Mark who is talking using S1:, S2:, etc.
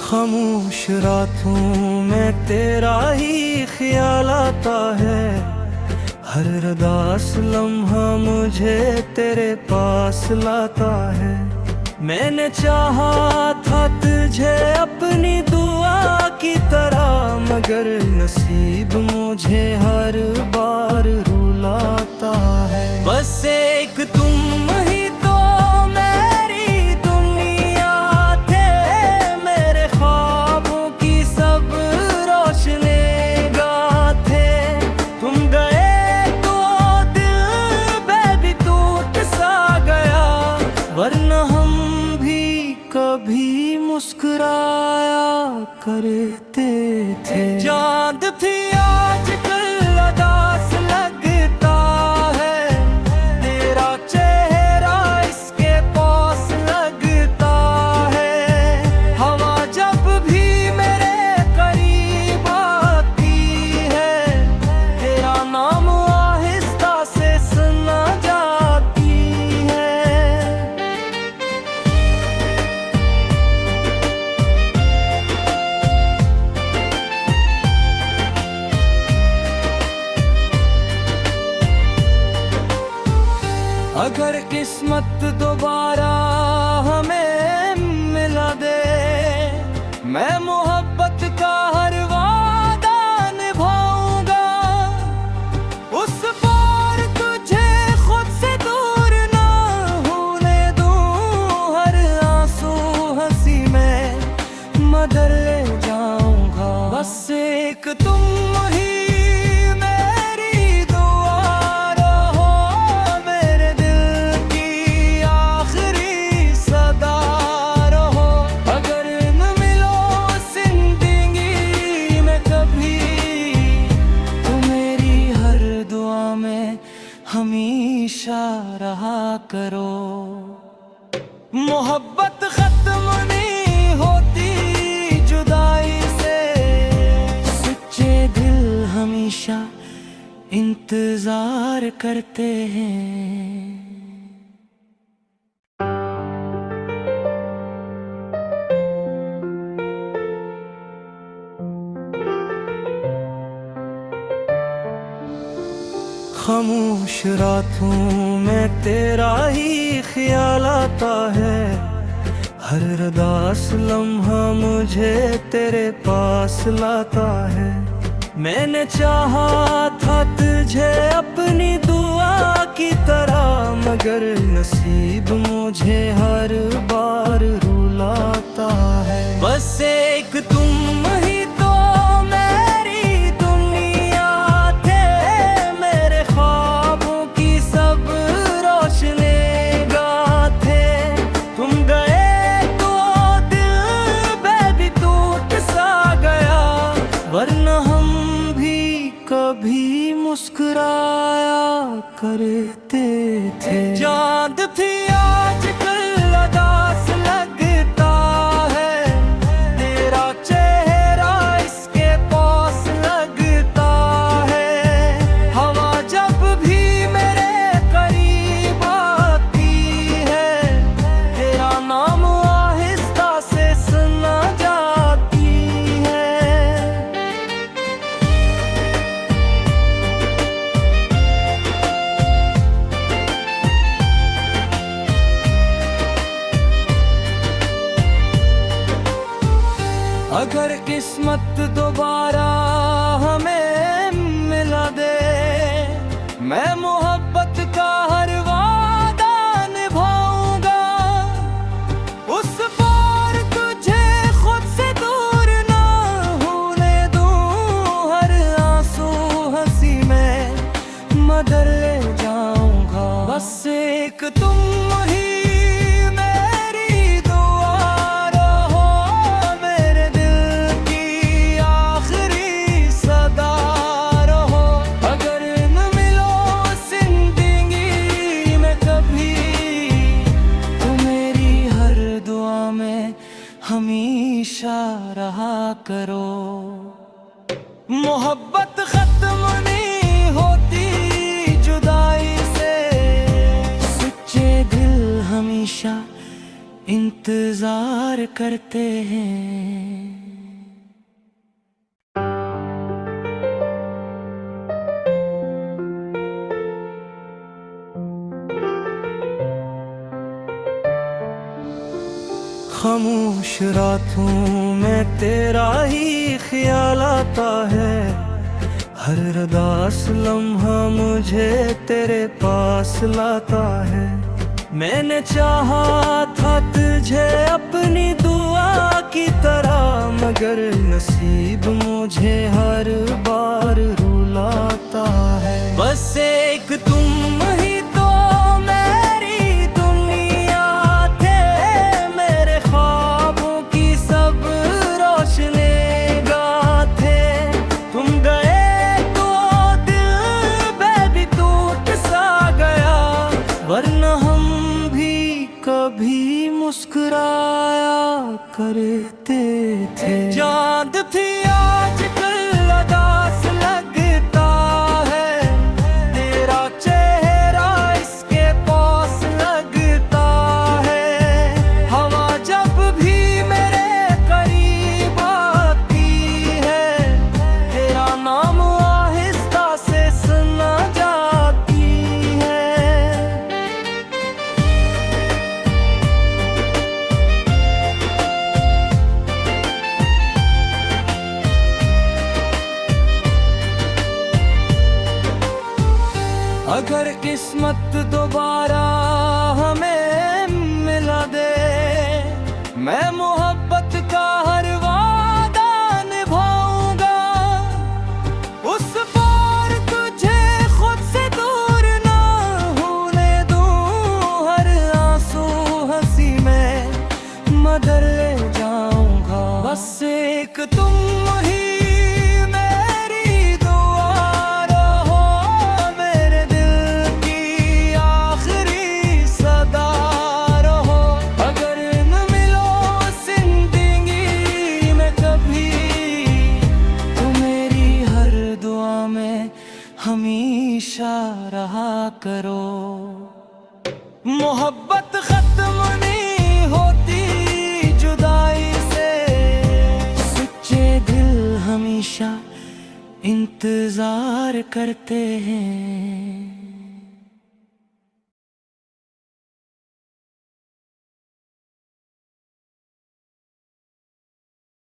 S1: खामोश रातों में तेरा ही ख्याल आता है। हर रदास लम्हा मुझे तेरे पास लाता है। मैंने चाहा था तुझे अपनी दुआ की तरह, मगर नसीब मुझे हर बार रुलाता है। बस एक तुम ही तो मेरी दुनिया थे, मेरे ख्वाबों की सब रोशनी गाह थे। तुम गए तो दिल बेबी टूट सा गया, वरना हम भी कभी मुस्कुराया करते थे। चांद भी आजकल उदास लगता है, तेरा चेहरा इसके पास लगता है। हवा जब भी मेरे करीब आती है, तेरा नाम आहिस्ता से सुना जाती है। अगर किस्मत दोबारा हमें मिला दे, मैं मोहब्बत का हर वादा निभाऊंगा। उस पार तुझे खुद से दूर ना होने दूं, हर आंसू हंसी में मदर ले जाऊंगा। बस एक तुम ही हमेशा रहा करो। मोहब्बत खत्म नहीं होती जुदाई से, सच्चे दिल हमेशा इंतजार करते हैं। खामोश रातों में तेरा ही ख्याल आता है। हर रदास लम्हा मुझे तेरे पास लाता है। मैंने चाहा था तुझे अपनी दुआ की तरह, मगर नसीब मुझे हर बार रुलाता है। बस एक तुम ही तो मेरी दुनिया थे, मेरे ख्वाबों की सब रोशनी गाह थे। तुम गए तो दिल बेबी टूट सा गया, वरना हम भी कभी मुस्कुराया करते थे। चांद भी आजकल उदास लगता है, तेरा चेहरा इसके पास लगता है। हवा जब भी मेरे करीब आती है, तेरा नाम आहिस्ता से सुना जाती है। अगर किस्मत दोबारा हमें मिला दे, मैं मोहब्बत का हर वादा निभाऊंगा। उस पार तुझे खुद से दूर ना होने दूं, हर आंसू हंसी में मदर ले जाऊंगा। बस एक तुम ही हमेशा रहा करो। मोहब्बत खत्म नहीं होती जुदाई से, सच्चे दिल हमेशा इंतजार करते हैं। खामोश रातों में तेरा ही ख्याल आता है, हर रदास लम्हा मुझे तेरे पास लाता है। मैंने चाहा था तुझे अपनी दुआ की तरह, मगर नसीब मुझे हर बार रुलाता है। बस एक तुम ही तो मेरी दुनिया थे, मेरे ख्वाबों की सब रोशनी गाथे। तुम गए तो दिल बेबी टूट सा गया, वरना हम भी कभी मुस्कुराया करते थे। चांद भी आजकल उदास लगता है, तेरा चेहरा इसके पास लगता है। हवा जब भी मेरे करीब आती है, तेरा नाम आहिस्ता से सुना जाती है। अगर किस्मत दोबारा हमें मिला दे, मैं मोहब्बत का हर वादा निभाऊंगा। उस पार तुझे खुद से दूर ना होने दूं, हर आंसू हंसी में मदर ले जाऊंगा। बस एक तुम ही हमेशा रहा करो। मोहब्बत खत्म नहीं होती जुदाई से, सच्चे दिल हमेशा इंतजार करते हैं।